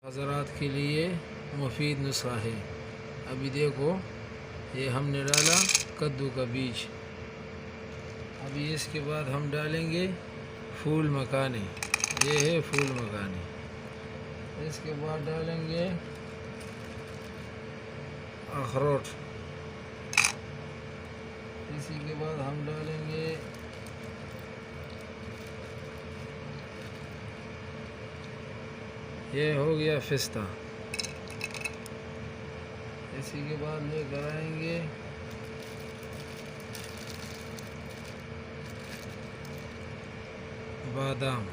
حضرات کے لیے مفید نسخہ ہے۔ ابھی دیکھو یہ ہم نے ڈالا کدو کا بیج، ابھی اس کے بعد ہم ڈالیں گے پھول مکانے، یہ ہے پھول مکانے۔ اس کے بعد ڈالیں گے اخروٹ، اسی کے بعد ہم ڈالیں گے یہ ہو گیا پستہ، اسی کے بعد لے کر آئیں گے بادام،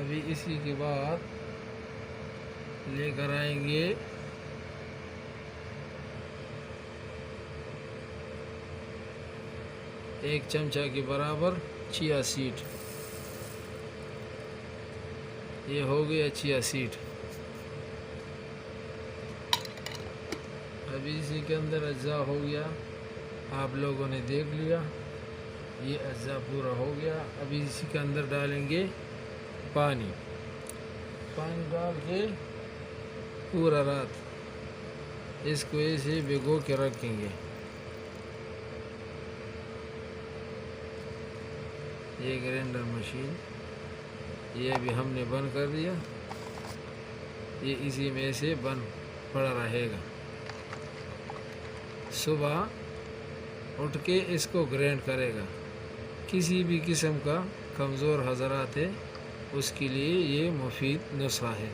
ابھی اسی کے بعد لے کر آئیں گے ایک چمچہ کے برابر چیا سیڈ، یہ ہو گیا چیا سیڈ۔ ابھی اسی کے اندر اجزاء ہو گیا، آپ لوگوں نے دیکھ لیا، یہ اجزاء پورا ہو گیا۔ ابھی اسی کے اندر ڈالیں گے پانی ڈال کے پورا رات اس کو ایسے بھگو کے رکھیں گے۔ یہ گرینڈر مشین یہ بھی ہم نے بند کر دیا، یہ اسی میں سے بند پڑا رہے گا۔ صبح اٹھ کے اس کو گرینڈ کرے گا۔ کسی بھی قسم کا کمزور حضرات ہے اس کے لیے یہ مفید نسخہ ہے۔